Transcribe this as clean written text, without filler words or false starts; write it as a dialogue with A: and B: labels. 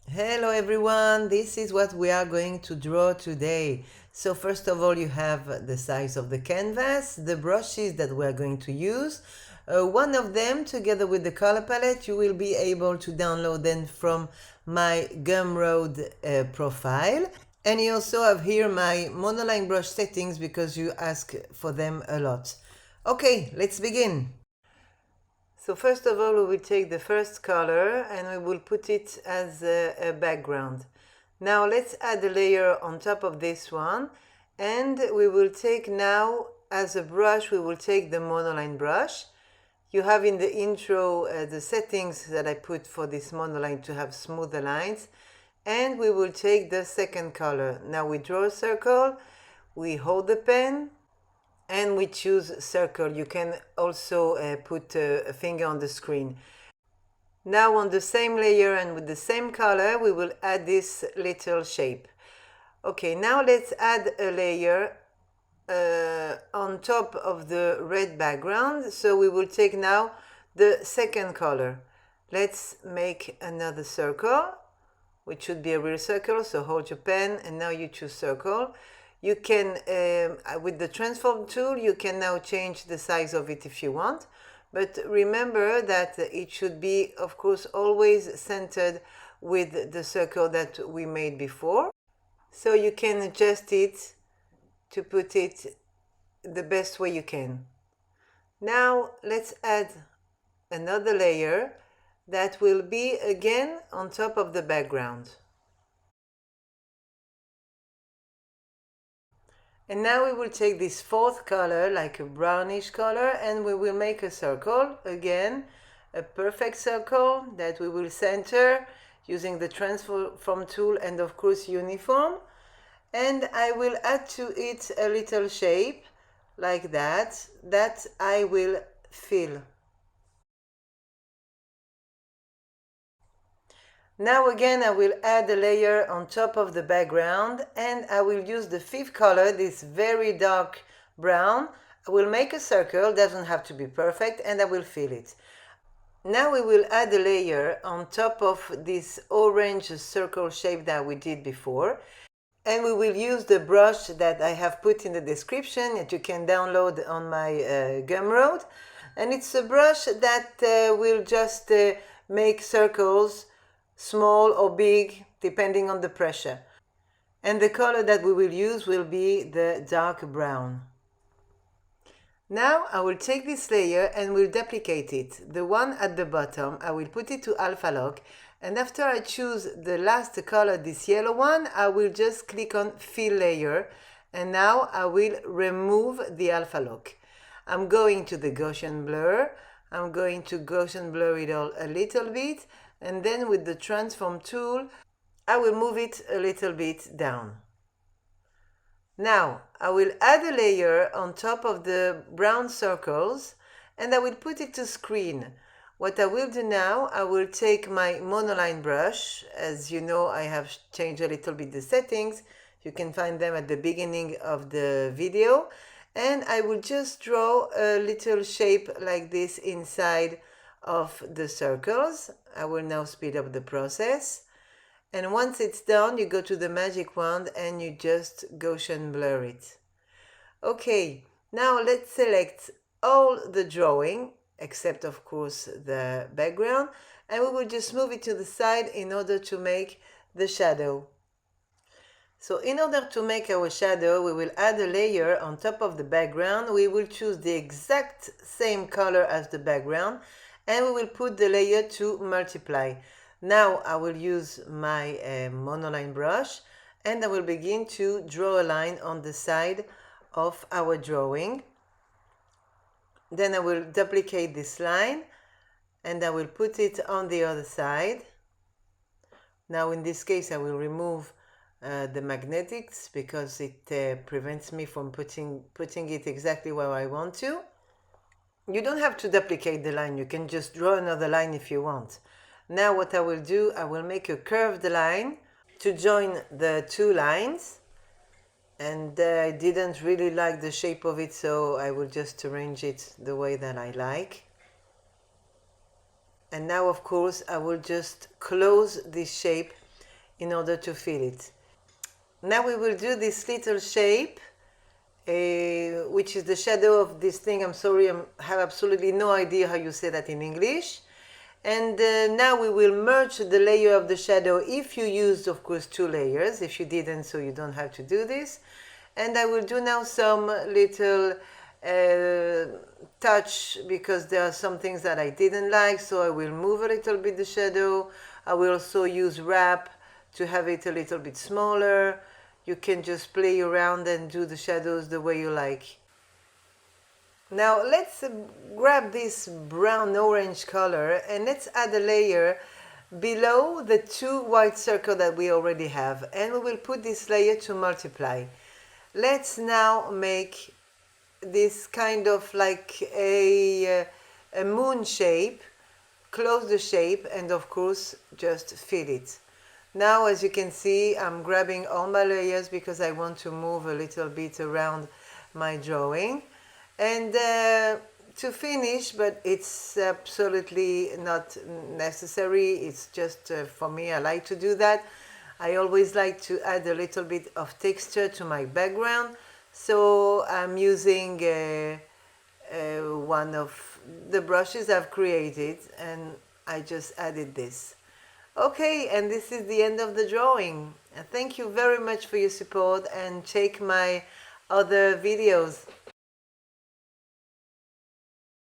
A: Hello everyone, this is what we are going to draw today. So first of all you have the size of the canvas, the brushes that we are going to use. One of them together with the color palette you will be able to download them from my Gumroad profile. And you also have here my Monoline brush settings because you ask for them a lot. Okay, let's begin. So first of all, we will take the first color and we will put it as a background. Now let's add a layer on top of this one, and we will take now as a brush, we will take the Monoline brush. You have in the intro the settings that I put for this monoline to have smoother lines. And we will take the second color. Now we draw a circle, we hold the pen, and we choose circle. You can also put a finger on the screen. Now on the same layer and with the same color we will add this little shape. Okay, now let's add a layer on top of the red background. So we will take now the second color. Let's make another circle, which should be a real circle. So hold your pen and now you choose circle. You can, with the transform tool, you can now change the size of it if you want. But remember that it should be, of course, always centered with the circle that we made before. So you can adjust it to put it the best way you can. Now let's add another layer that will be again on top of the background. And now we will take this fourth color, like a brownish color, and we will make a circle. Again, a perfect circle that we will center using the transform tool and of course uniform. And I will add to it a little shape like that I will fill. Now again I will add a layer on top of the background and I will use the fifth color, this very dark brown. I will make a circle, doesn't have to be perfect, and I will fill it. Now we will add a layer on top of this orange circle shape that we did before. And we will use the brush that I have put in the description that you can download on my Gumroad. And it's a brush that will just make circles, small or big, depending on the pressure. And the color that we will use will be the dark brown. Now I will take this layer and will duplicate it. The one at the bottom, I will put it to alpha lock, and after I choose the last color, this yellow one, I will just click on fill layer, and now I will remove the alpha lock. I'm going to the Gaussian blur, I'm going to Gaussian blur it all a little bit, and then with the transform tool, I will move it a little bit down. Now I will add a layer on top of the brown circles and I will put it to screen. What I will do now, I will take my Monoline brush. As you know, I have changed a little bit the settings. You can find them at the beginning of the video. And I will just draw a little shape like this inside of the circles. I will now speed up the process. And once it's done, you go to the magic wand and you just Gaussian blur it. Okay, now let's select all the drawing, except of course the background, and we will just move it to the side in order to make the shadow. So in order to make our shadow, we will add a layer on top of the background. We will choose the exact same color as the background, and we will put the layer to multiply. Now I will use my Monoline brush and I will begin to draw a line on the side of our drawing. Then I will duplicate this line and I will put it on the other side. Now in this case I will remove the magnetics because it prevents me from putting it exactly where I want to. You don't have to duplicate the line, you can just draw another line if you want. Now what I will do, I will make a curved line to join the two lines, and I didn't really like the shape of it, so I will just arrange it the way that I like. And now of course I will just close this shape in order to fill it. Now we will do this little shape, which is the shadow of this thing. I'm sorry, I have absolutely no idea how you say that in English. And now we will merge the layer of the shadow if you used, of course, 2 layers. If you didn't, so you don't have to do this. And I will do now some little touch, because there are some things that I didn't like, so I will move a little bit the shadow. I will also use wrap to have it a little bit smaller. You can just play around and do the shadows the way you like. Now let's grab this brown orange color and let's add a layer below the 2 white circles that we already have, and we will put this layer to multiply. Let's now make this kind of like a moon shape. Close the shape and of course just fill it. Now, as you can see, I'm grabbing all my layers because I want to move a little bit around my drawing. And to finish, but it's absolutely not necessary, it's just for me, I like to do that. I always like to add a little bit of texture to my background, so I'm using one of the brushes I've created, and I just added this. Okay, and this is the end of the drawing. Thank you very much for your support, and check my other videos.